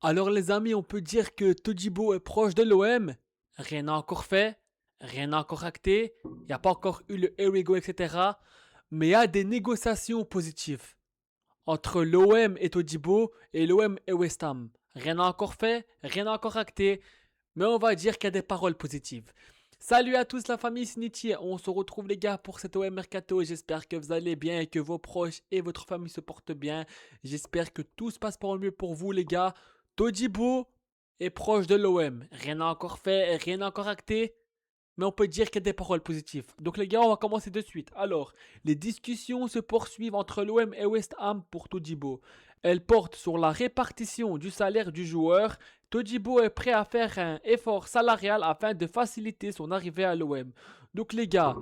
Alors les amis, on peut dire que Todibo est proche de l'OM. Rien n'a encore fait, rien n'a encore acté, il n'y a pas encore eu le here we go, etc. Mais il y a des négociations positives entre l'OM et Todibo et l'OM et West Ham. Rien n'a encore fait, rien n'a encore acté, mais on va dire qu'il y a des paroles positives. Salut à tous la famille Snitty, on se retrouve les gars pour cet OM Mercato. J'espère que vous allez bien et que vos proches et votre famille se portent bien. J'espère que tout se passe pour le mieux pour vous les gars. Todibo est proche de l'OM, rien n'a encore fait, rien n'a encore acté, mais on peut dire qu'il y a des paroles positives. Donc les gars, on va commencer de suite. Alors, les discussions se poursuivent entre l'OM et West Ham pour Todibo. Elles portent sur la répartition du salaire du joueur. Todibo est prêt à faire un effort salarial afin de faciliter son arrivée à l'OM. Donc les gars,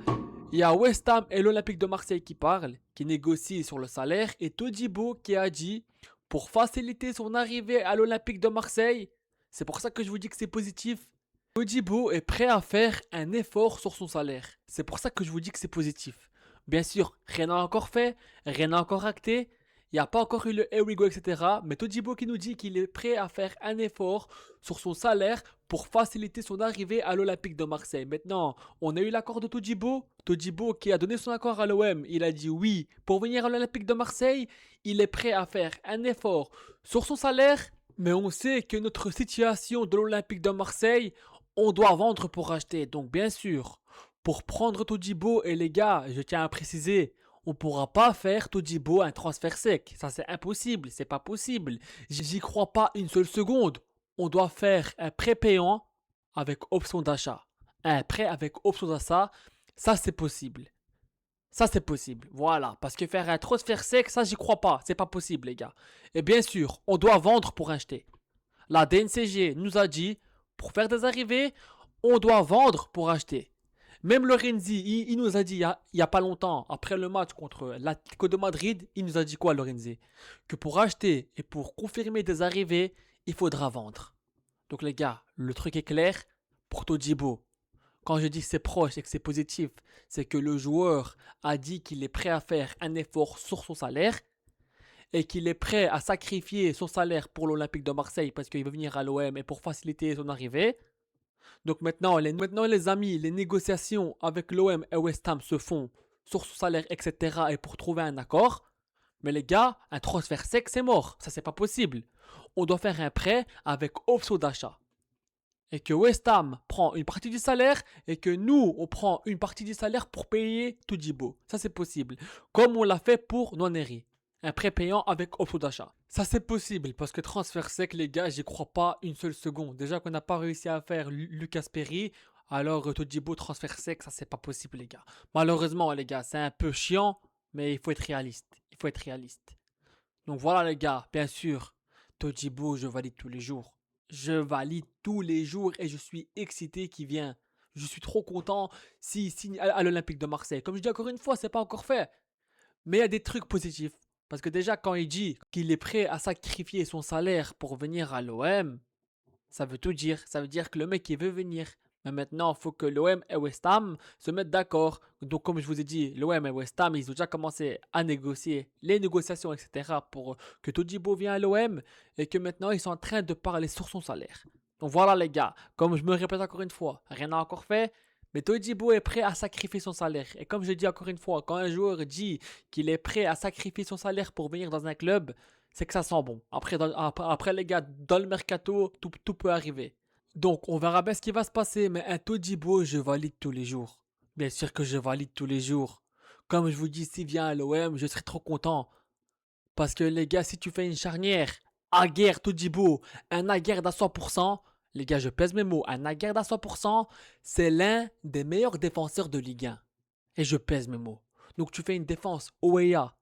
il y a West Ham et l'Olympique de Marseille qui parlent, qui négocient sur le salaire, et Todibo qui a dit, pour faciliter son arrivée à l'Olympique de Marseille, c'est pour ça que je vous dis que c'est positif, Todibo est prêt à faire un effort sur son salaire. C'est pour ça que je vous dis que c'est positif. Bien sûr, rien n'a encore fait, rien n'a encore acté, il n'y a pas encore eu le here we go, etc. Mais Todibo qui nous dit qu'il est prêt à faire un effort sur son salaire pour faciliter son arrivée à l'Olympique de Marseille. Maintenant, on a eu l'accord de Todibo. Todibo qui a donné son accord à l'OM, il a dit oui. Pour venir à l'Olympique de Marseille, il est prêt à faire un effort sur son salaire. Mais on sait que notre situation de l'Olympique de Marseille, on doit vendre pour acheter. Donc bien sûr, pour prendre Todibo, et les gars, je tiens à préciser, on ne pourra pas faire Todibo un transfert sec. Ça c'est impossible, c'est pas possible. J'y crois pas une seule seconde. On doit faire un prêt payant avec option d'achat. Un prêt avec option d'achat, ça c'est possible. Ça c'est possible, voilà. Parce que faire un transfert sec, ça j'y crois pas. C'est pas possible les gars. Et bien sûr, on doit vendre pour acheter. La DNCG nous a dit, pour faire des arrivées, on doit vendre pour acheter. Même Lorenzi, il nous a dit il y a pas longtemps, après le match contre l'Atlético de Madrid, il nous a dit quoi Lorenzi? Que pour acheter et pour confirmer des arrivées, il faudra vendre. Donc les gars, le truc est clair pour Todibo. Quand je dis que c'est proche et que c'est positif, c'est que le joueur a dit qu'il est prêt à faire un effort sur son salaire et qu'il est prêt à sacrifier son salaire pour l'Olympique de Marseille parce qu'il veut venir à l'OM et pour faciliter son arrivée. Donc maintenant les amis, les négociations avec l'OM et West Ham se font sur son salaire, etc. et pour trouver un accord. Mais les gars, un transfert sec, c'est mort. Ça, c'est pas possible. On doit faire un prêt avec option d'achat. Et que West Ham prend une partie du salaire et que nous, on prend une partie du salaire pour payer Todibo. Ça, c'est possible. Comme on l'a fait pour Nwaneri. Un prêt payant avec option d'achat. Ça, c'est possible parce que transfert sec, les gars, j'y crois pas une seule seconde. Déjà qu'on n'a pas réussi à faire Lucas Perry. Alors, Todibo, transfert sec, ça, c'est pas possible, les gars. Malheureusement, les gars, c'est un peu chiant, mais il faut être réaliste. Il faut être réaliste. Donc voilà, les gars, bien sûr, Todibo, je valide tous les jours. Je valide tous les jours et je suis excité qu'il vient. Je suis trop content s'il signe à l'Olympique de Marseille. Comme je dis encore une fois, c'est pas encore fait. Mais il y a des trucs positifs. Parce que déjà, quand il dit qu'il est prêt à sacrifier son salaire pour venir à l'OM, ça veut tout dire. Ça veut dire que le mec, il veut venir. Mais maintenant, il faut que l'OM et West Ham se mettent d'accord. Donc, comme je vous ai dit, l'OM et West Ham, ils ont déjà commencé à négocier les négociations, etc. pour que Todibo vienne à l'OM et que maintenant, ils sont en train de parler sur son salaire. Donc voilà, les gars. Comme je me répète encore une fois, rien n'a encore fait. Mais Todibo est prêt à sacrifier son salaire. Et comme je dis encore une fois, quand un joueur dit qu'il est prêt à sacrifier son salaire pour venir dans un club, c'est que ça sent bon. Après, les gars, dans le mercato, tout peut arriver. Donc, on verra bien ce qui va se passer, mais un Todibo, je valide tous les jours. Bien sûr que je valide tous les jours. Comme je vous dis, s'il vient à l'OM, je serai trop content. Parce que les gars, si tu fais une charnière, Aguerd, Todibo, un Aguerd à 100%, les gars, je pèse mes mots, un Aguerd à 100%, c'est l'un des meilleurs défenseurs de Ligue 1. Et je pèse mes mots. Donc, tu fais une défense OEA,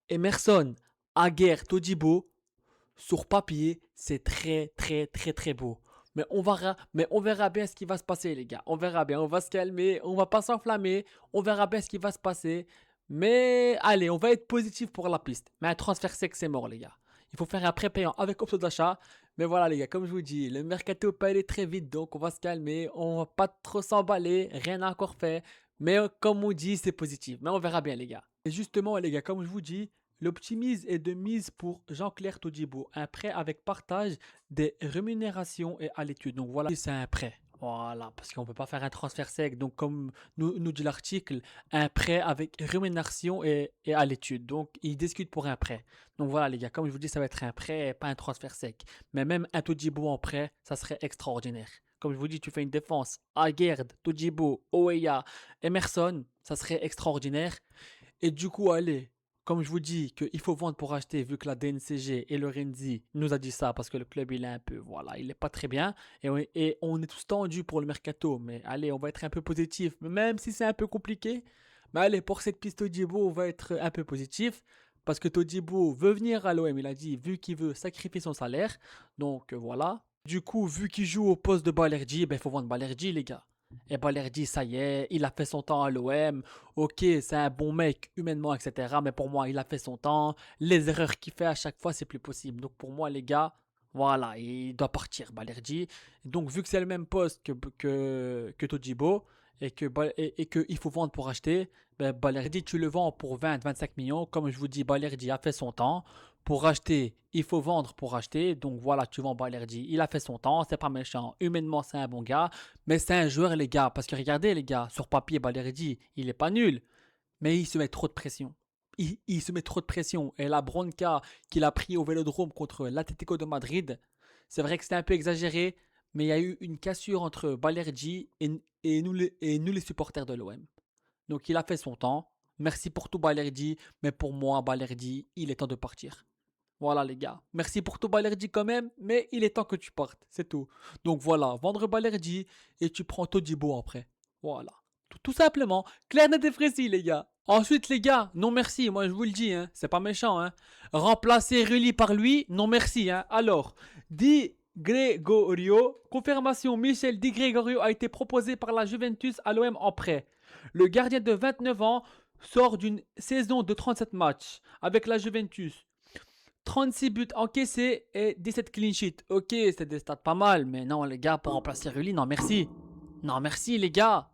Emerson, Aguerd, Todibo, sur papier, c'est très très très très beau. Mais on verra bien ce qui va se passer, les gars. On verra bien, on va se calmer, on va pas s'enflammer, on verra bien ce qui va se passer. Mais allez, on va être positif pour la piste. Mais un transfert sec, c'est mort, les gars. Il faut faire un prêt payant avec option d'achat. Mais voilà, les gars, comme je vous dis, le mercato peut aller très vite, donc on va se calmer, on va pas trop s'emballer, rien n'a encore fait. Mais comme on dit, c'est positif. Mais on verra bien, les gars. Et justement, les gars, comme je vous dis, L'optimise est de mise pour Jean-Claire Todibo. Un prêt avec partage des rémunérations et à l'étude. Donc voilà, c'est un prêt. Voilà, parce qu'on ne peut pas faire un transfert sec. Donc comme nous dit l'article, un prêt avec rémunération et à l'étude. Donc ils discutent pour un prêt. Donc voilà les gars, comme je vous dis, ça va être un prêt et pas un transfert sec. Mais même un Todibo en prêt, ça serait extraordinaire. Comme je vous dis, tu fais une défense. Aguerd, Todibo, Oweya, Emerson, ça serait extraordinaire. Et du coup, allez, comme je vous dis qu'il faut vendre pour acheter, vu que la DNCG et le Renzi nous a dit ça, parce que le club il est un peu, voilà, il est pas très bien, et on est tous tendus pour le mercato, mais allez, on va être un peu positif, même si c'est un peu compliqué, mais allez, pour cette piste Todibo, on va être un peu positif, parce que Todibo veut venir à l'OM, il a dit, vu qu'il veut sacrifier son salaire, donc voilà. Du coup, vu qu'il joue au poste de Balerdi, ben il faut vendre Balerdi, les gars. Et Balerdi, ça y est, il a fait son temps à l'OM. Ok, c'est un bon mec humainement, etc. Mais pour moi, il a fait son temps. Les erreurs qu'il fait à chaque fois, c'est plus possible. Donc pour moi, les gars, voilà, il doit partir, Balerdi. Donc vu que c'est le même poste que Todibo et que il faut vendre pour acheter, ben Balerdi, tu le vends pour 20-25 millions. Comme je vous dis, Balerdi a fait son temps. Pour acheter, il faut vendre pour acheter. Donc voilà, tu vends Balerdi. Il a fait son temps, c'est pas méchant. Humainement, c'est un bon gars. Mais c'est un joueur, les gars. Parce que regardez, les gars, sur papier, Balerdi, il est pas nul. Mais il se met trop de pression. Il se met trop de pression. Et la bronca qu'il a pris au Vélodrome contre l'Atlético de Madrid, c'est vrai que c'était un peu exagéré. Mais il y a eu une cassure entre Balerdi et nous les supporters de l'OM. Donc il a fait son temps. Merci pour tout, Balerdi. Mais pour moi, Balerdi, il est temps de partir. Voilà les gars. Merci pour tout Balerdi quand même, mais il est temps que tu partes, c'est tout. Donc voilà, vendre Balerdi et tu prends Todibo après. Voilà. Tout simplement. Clair, net et précis les gars. Ensuite les gars, non merci, moi je vous le dis, hein, c'est pas méchant. Hein. Remplacer Rulli par lui, non merci. Hein. Alors, Di Gregorio, confirmation, Michel Di Gregorio a été proposé par la Juventus à l'OM en prêt. Le gardien de 29 ans sort d'une saison de 37 matchs avec la Juventus. 36 buts encaissés et 17 clean sheets. Ok, c'est des stats pas mal, mais non, les gars, pour remplacer Rulli, non merci. Non merci, les gars.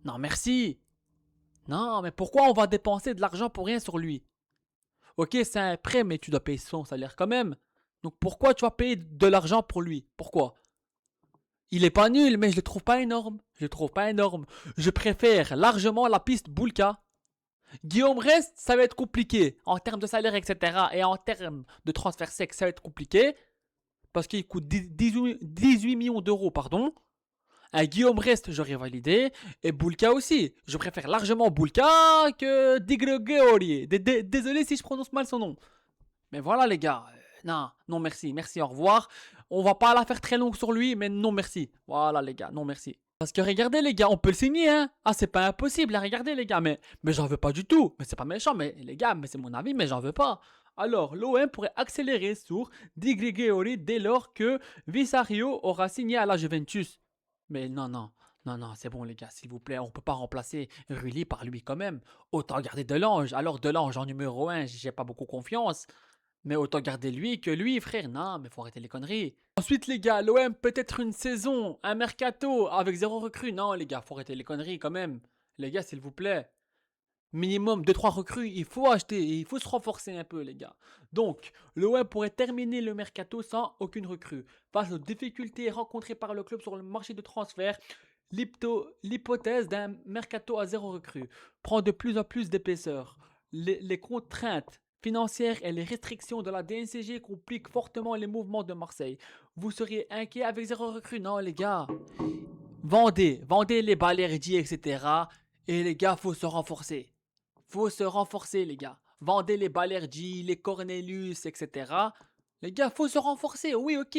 Non merci. Non, mais pourquoi on va dépenser de l'argent pour rien sur lui? Ok, c'est un prêt, mais tu dois payer son salaire quand même. Donc pourquoi tu vas payer de l'argent pour lui? Pourquoi? Il est pas nul, mais je le trouve pas énorme. Je le trouve pas énorme. Je préfère largement la piste Boulka. Guillaume Rest, ça va être compliqué en termes de salaire, etc. Et en termes de transfert sec, ça va être compliqué parce qu'il coûte 18 millions d'euros, pardon. Un Guillaume Rest, j'aurais validé. Et Boulka aussi. Je préfère largement Boulka que Digregeori. Désolé si je prononce mal son nom. Mais voilà les gars. Non, non merci. Merci, au revoir. On va pas la faire très longue sur lui, mais non merci. Voilà les gars, non merci. Parce que regardez les gars, on peut le signer hein. Ah c'est pas impossible, hein, regardez les gars, mais j'en veux pas du tout. Mais c'est pas méchant, mais les gars, mais c'est mon avis, mais j'en veux pas. Alors l'OM pourrait accélérer sur Di Gregorio dès lors que Visario aura signé à la Juventus. Mais non, non, non, non, c'est bon les gars, s'il vous plaît, on peut pas remplacer Rulli par lui quand même. Autant garder Delange. Alors Delange en numéro 1, j'ai pas beaucoup confiance. Mais autant garder lui que lui, frère. Non, mais faut arrêter les conneries. Ensuite, les gars, l'OM peut-être une saison, un mercato avec zéro recrue. Non, les gars, faut arrêter les conneries quand même. Les gars, s'il vous plaît. Minimum deux trois recrues, il faut acheter, il faut se renforcer un peu, les gars. Donc, l'OM pourrait terminer le mercato sans aucune recrue. Face aux difficultés rencontrées par le club sur le marché de transfert, l'hypothèse d'un mercato à zéro recrue prend de plus en plus d'épaisseur. Les contraintes financières et les restrictions de la DNCG compliquent fortement les mouvements de Marseille. Vous seriez inquiet avec zéro recrue? Non, les gars. Vendez les Balerdi, etc. Et les gars, faut se renforcer. Faut se renforcer, les gars. Vendez les Balerdi, les Cornelius, etc. Les gars, faut se renforcer. Oui, ok,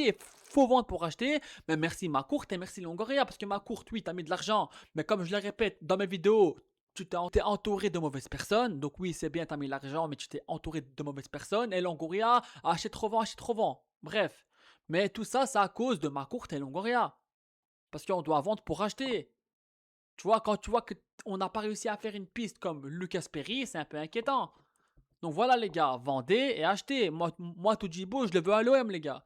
faut vendre pour acheter. Mais merci Macourt et merci Longoria. Parce que Macourt, oui, t'as mis de l'argent. Mais comme je le répète dans mes vidéos, tu t'es entouré de mauvaises personnes. Donc oui, c'est bien, t'as mis l'argent, mais tu t'es entouré de mauvaises personnes. Et Longoria, achète, revend, achète, revend. Bref. Mais tout ça, c'est à cause de Macourt et Longoria. Parce qu'on doit vendre pour acheter. Tu vois, quand tu vois qu'on n'a pas réussi à faire une piste comme Lucas Perry, c'est un peu inquiétant. Donc voilà les gars, vendez et achetez. Moi Todibo, je le veux à l'OM les gars.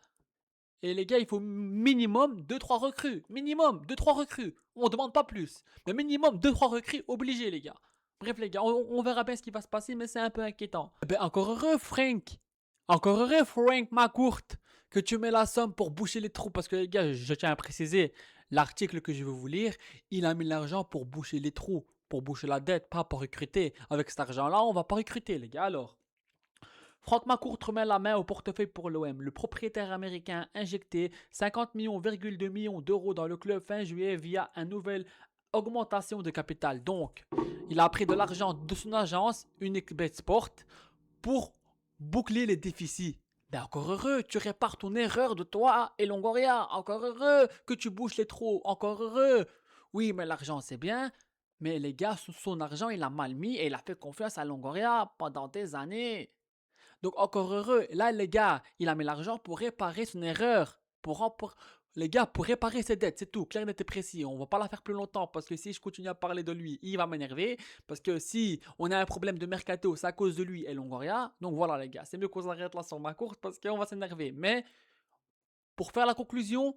Et les gars, il faut minimum deux trois recrues. Minimum deux trois recrues. On ne demande pas plus. Mais minimum deux trois recrues obligés les gars. Bref, les gars, on verra bien ce qui va se passer, mais c'est un peu inquiétant. Eh ben, encore heureux, Frank. Encore heureux, Frank McCourt, que tu mets la somme pour boucher les trous. Parce que, les gars, je tiens à préciser, l'article que je vais vous lire, il a mis l'argent pour boucher les trous, pour boucher la dette, pas pour recruter. Avec cet argent-là, on va pas recruter, les gars, alors. Frank McCourt remet la main au portefeuille pour l'OM. Le propriétaire américain injecté 50,2 millions d'euros dans le club fin juillet via une nouvelle augmentation de capital. Donc, il a pris de l'argent de son agence, Unibet Sport, pour boucler les déficits. Ben encore heureux, tu répares ton erreur de toi et Longoria. Encore heureux que tu bouches les trous. Encore heureux. Oui, mais l'argent c'est bien. Mais les gars, son argent, il a mal mis et il a fait confiance à Longoria pendant des années. Donc encore heureux. Là, les gars, il a mis l'argent pour réparer son erreur. Les gars, pour réparer ses dettes, c'est tout. Clair, net et précis. On va pas la faire plus longtemps parce que si je continue à parler de lui, il va m'énerver. Parce que si on a un problème de mercato, c'est à cause de lui et Longoria. Donc voilà, les gars, c'est mieux qu'on s'arrête là sur ma course parce qu'on va s'énerver. Mais pour faire la conclusion,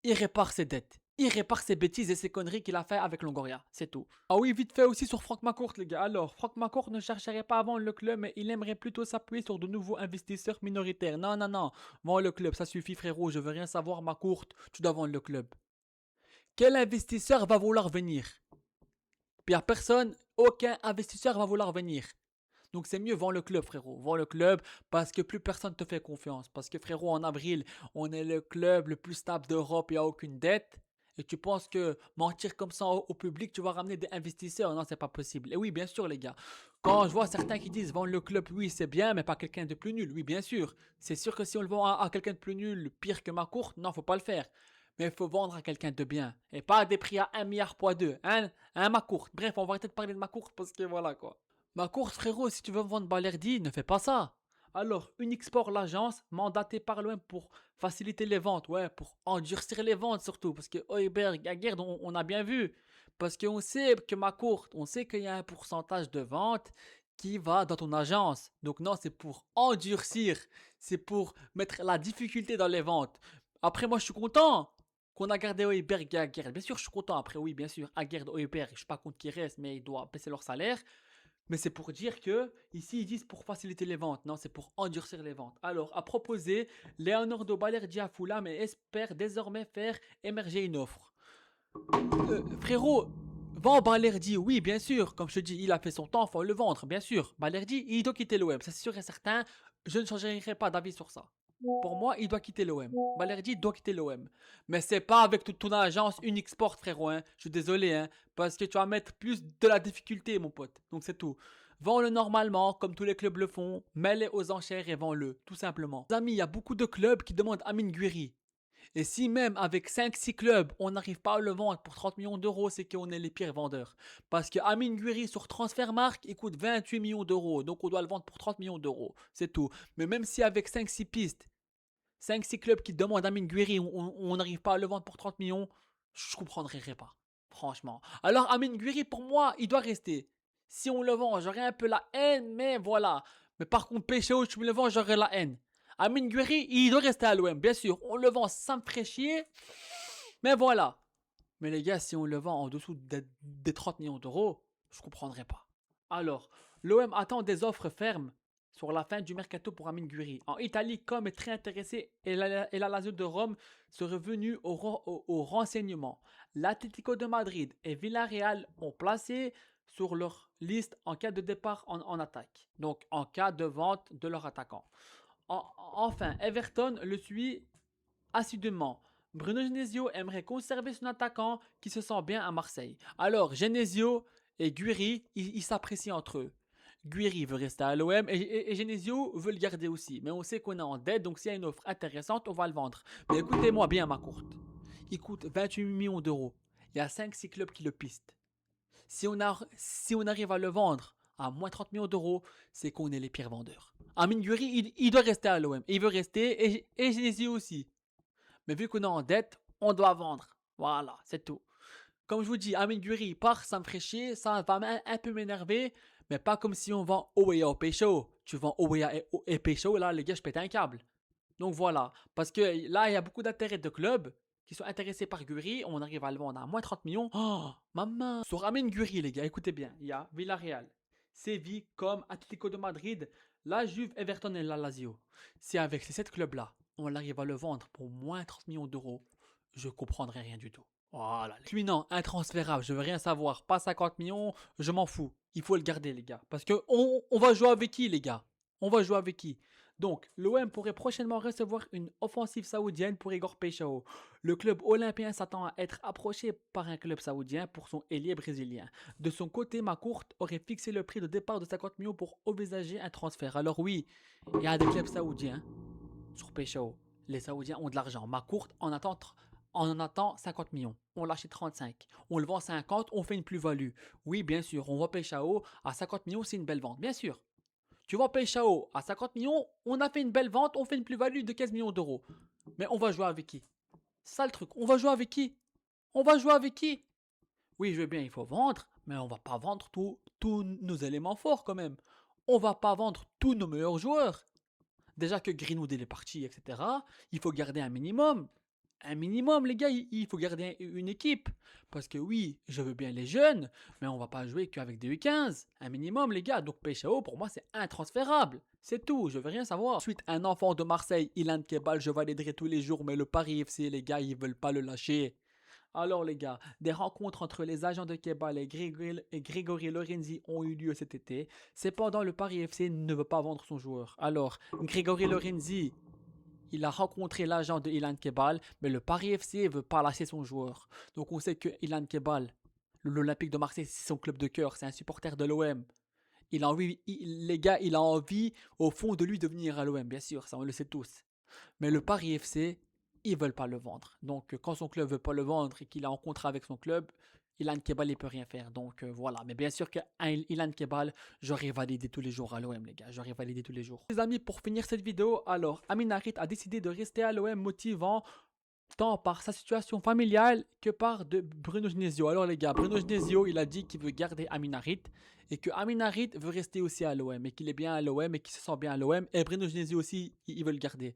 il répare ses dettes. Il répare ses bêtises et ses conneries qu'il a fait avec Longoria. C'est tout. Ah oui, vite fait aussi sur Frank McCourt, les gars. Alors, Frank McCourt ne chercherait pas à vendre le club, mais il aimerait plutôt s'appuyer sur de nouveaux investisseurs minoritaires. Non, non, non. Vends le club, ça suffit, frérot. Je veux rien savoir, McCourt. Tu dois vendre le club. Quel investisseur va vouloir venir? Il n'y a personne, aucun investisseur va vouloir venir. Donc c'est mieux, vends le club, frérot. Vends le club parce que plus personne te fait confiance. Parce que, frérot, en avril, on est le club le plus stable d'Europe, il n'y a aucune dette. Et tu penses que mentir comme ça au public, tu vas ramener des investisseurs? Non, c'est pas possible. Et oui, bien sûr, les gars. Quand je vois certains qui disent vendre le club, oui, c'est bien, mais pas quelqu'un de plus nul. Oui, bien sûr. C'est sûr que si on le vend à quelqu'un de plus nul, pire que McCourt, non, faut pas le faire. Mais il faut vendre à quelqu'un de bien. Et pas à des prix à 1 milliard x 2. Un McCourt. Bref, on va arrêter de parler de McCourt parce que voilà quoi. Ma course, frérot, si tu veux vendre Balerdi, ne fais pas ça. Alors, Unixport, l'agence, mandatée par l'OM pour faciliter les ventes, ouais, pour endurcir les ventes surtout, parce que Heuberg, Aguerd, on a bien vu. Parce qu'on sait que ma courte, on sait qu'il y a un pourcentage de vente qui va dans ton agence. Donc non, c'est pour endurcir, c'est pour mettre la difficulté dans les ventes. Après, moi, je suis content qu'on a gardé Heuberg et Aguerd. Bien sûr, je suis content. Après, oui, bien sûr, Aguerd, Heuberg, je ne suis pas contre qu'ils restent, mais ils doivent baisser leur salaire. Mais c'est pour dire que, ici, ils disent pour faciliter les ventes. Non, c'est pour endurcir les ventes. Alors, à proposer, Leonardo Balerdi à Fulham et espère désormais faire émerger une offre. Frérot, vends Balerdi, oui, bien sûr. Comme je te dis, il a fait son temps, il faut le vendre, bien sûr. Balerdi, il doit quitter l'OM, ça c'est sûr et certain. Je ne changerai pas d'avis sur ça. Pour moi, il doit quitter l'OM. Balerdi doit quitter l'OM. Mais c'est pas avec toute ton agence Unixport, frérot. Hein. Je suis désolé, hein, parce que tu vas mettre plus de la difficulté, mon pote. Donc c'est tout. Vends-le normalement, comme tous les clubs le font. Mets-le aux enchères et vends-le, tout simplement. Les amis, il y a beaucoup de clubs qui demandent Amin Guiri. Et si même avec 5-6 clubs, on n'arrive pas à le vendre pour 30 millions d'euros, c'est qu'on est les pires vendeurs. Parce que Amin Guiri sur Transfermarkt, il coûte 28 millions d'euros. Donc on doit le vendre pour 30 millions d'euros. C'est tout. Mais même si avec 5-6 pistes, 5-6 clubs qui demandent Amin Guiri, on n'arrive pas à le vendre pour 30 millions, je comprendrais pas. Franchement. Alors Amin Guiri, pour moi, il doit rester. Si on le vend, j'aurais un peu la haine, mais voilà. Mais par contre, Pécho, tu me le vends, j'aurais la haine. Amin Guiri, il doit rester à l'OM, bien sûr. On le vend, ça me ferait chier. Mais voilà. Mais les gars, si on le vend en dessous des 30 millions d'euros, je comprendrais pas. Alors, l'OM attend des offres fermes sur la fin du mercato pour Amin Guiri. En Italie, comme est très intéressé et la Lazio de Rome serait venu au renseignement. L'Atlético de Madrid et Villarreal ont placé sur leur liste en cas de départ en attaque. Donc en cas de vente de leur attaquant. Enfin, Everton le suit assidûment. Bruno Genesio aimerait conserver son attaquant qui se sent bien à Marseille. Alors, Genesio et Guiri, ils s'apprécient entre eux. Guiri veut rester à l'OM et Genesio veut le garder aussi. Mais on sait qu'on est en dette, donc s'il y a une offre intéressante, on va le vendre. Mais écoutez-moi bien, ma courte. Il coûte 28 millions d'euros. Il y a 5-6 clubs qui le pistent. Si on arrive à le vendre à moins 30 millions d'euros, c'est qu'on est les pires vendeurs. Amin Guiri, il doit rester à l'OM. Il veut rester et Genesio aussi. Mais vu qu'on est en dette, on doit vendre. Voilà, c'est tout. Comme je vous dis, Amin Guiri part, ça me ferait chier, ça va un peu m'énerver, mais pas comme si on vend Oweya au Pécho. Tu vends Oweya et Pécho, là les gars, je pète un câble. Donc voilà, parce que là, il y a beaucoup d'intérêt de clubs qui sont intéressés par Guri, on arrive à le vendre à moins 30 millions. Oh, maman! Sur Amine Guri, les gars, écoutez bien. Il y a Villarreal, Séville, comme Atlético de Madrid, la Juve, Everton et la Lazio. Si avec ces 7 clubs-là, on arrive à le vendre pour moins 30 millions d'euros, je comprendrai rien du tout. Voilà. Lui, non, intransférable, je veux rien savoir. Pas 50 millions, je m'en fous. Il faut le garder, les gars. Parce que on va jouer avec qui, les gars? On va jouer avec qui? Donc, l'OM pourrait prochainement recevoir une offensive saoudienne pour Igor Paixão. Le club olympien s'attend à être approché par un club saoudien pour son ailier brésilien. De son côté, Macourt aurait fixé le prix de départ de 50 millions pour envisager un transfert. Alors oui, il y a des clubs saoudiens sur Paixão. Les Saoudiens ont de l'argent. Macourt en attend 50 millions. On l'achète 35. On le vend 50, on fait une plus-value. Oui, bien sûr, on vend Paixão à 50 millions, c'est une belle vente. Bien sûr. Tu vends Paixão à 50 millions, on a fait une belle vente, on fait une plus-value de 15 millions d'euros. Mais on va jouer avec qui? C'est ça le truc. On va jouer avec qui? On va jouer avec qui? Oui, je veux bien, il faut vendre, mais on va pas vendre tous nos éléments forts quand même. On va pas vendre tous nos meilleurs joueurs. Déjà que Greenwood il est parti, etc. Il faut garder un minimum. Un minimum, les gars, il faut garder une équipe. Parce que oui, je veux bien les jeunes, mais on va pas jouer qu'avec des U15. Un minimum, les gars. Donc Paixão, pour moi, c'est intransférable. C'est tout, je veux rien savoir. Ensuite, un enfant de Marseille, Ilan Kebal, je validerai tous les jours, mais le Paris FC, les gars, ils veulent pas le lâcher. Alors les gars, des rencontres entre les agents de Kebal et Grégory Lorenzi ont eu lieu cet été. Cependant, le Paris FC ne veut pas vendre son joueur. Alors, Grégory Lorenzi, il a rencontré l'agent de Ilan Kebal, mais le Paris FC veut pas lâcher son joueur. Donc on sait que Ilan Kebal, l'Olympique de Marseille, c'est son club de cœur, c'est un supporter de l'OM. Il a envie, les gars, il a envie au fond de lui de venir à l'OM, bien sûr, ça on le sait tous. Mais le Paris FC, ils veulent pas le vendre. Donc quand son club veut pas le vendre et qu'il est en contrat avec son club, Ilan Kebal il peut rien faire. Donc voilà. Mais bien sûr que Ilan Kebal, j'aurais validé tous les jours à l'OM, les gars. J'aurais validé tous les jours. Les amis, pour finir cette vidéo, alors Amin Harit a décidé de rester à l'OM, motivant tant par sa situation familiale que par de Bruno Genesio. Alors les gars, Bruno Genesio, il a dit qu'il veut garder Amin Harit et que Amin Harit veut rester aussi à l'OM et qu'il est bien à l'OM et qu'il se sent bien à l'OM, et Bruno Genesio aussi, il veut le garder.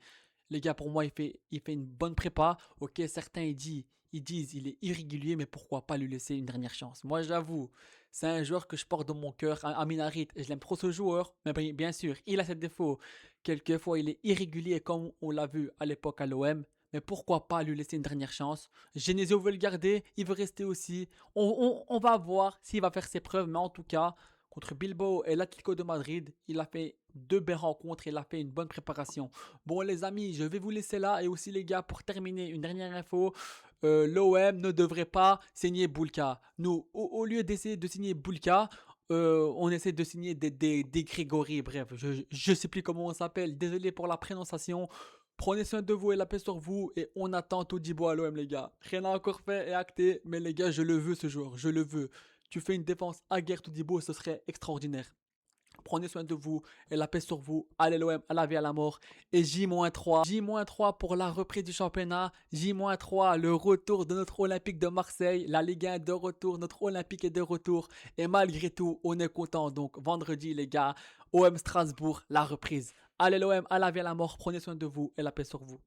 Les gars, pour moi, il fait une bonne prépa. Ok, certains ils disent il est irrégulier, mais pourquoi pas lui laisser une dernière chance? Moi, j'avoue, c'est un joueur que je porte dans mon cœur, Amin Harit, et je l'aime trop ce joueur, mais bien sûr, il a ses défauts. Quelquefois, il est irrégulier comme on l'a vu à l'époque à l'OM. Mais pourquoi pas lui laisser une dernière chance? Genesio veut le garder, il veut rester aussi. On va voir s'il va faire ses preuves, mais en tout cas, contre Bilbao et l'Atlético de Madrid, il a fait deux belles rencontres, il a fait une bonne préparation. Bon les amis, je vais vous laisser là, et aussi les gars, pour terminer, une dernière info. L'OM ne devrait pas signer Boulka. Nous, au lieu d'essayer de signer Boulka, on essaie de signer des Grégory, bref, je sais plus comment on s'appelle, désolé pour la prononciation. Prenez soin de vous et la paix sur vous, et on attend Todibo à l'OM les gars. Rien n'a encore fait et acté, mais les gars, je le veux ce jour, je le veux. Tu fais une défense à guerre Todibo, ce serait extraordinaire. Prenez soin de vous et la paix sur vous. Allez l'OM, à la vie, à la mort. Et J-3. J-3 pour la reprise du championnat. J-3, le retour de notre Olympique de Marseille. La Ligue 1 de retour, notre Olympique est de retour. Et malgré tout, on est content. Donc vendredi les gars, OM Strasbourg, la reprise. Allez l'OM, à la vie, à la mort. Prenez soin de vous et la paix sur vous.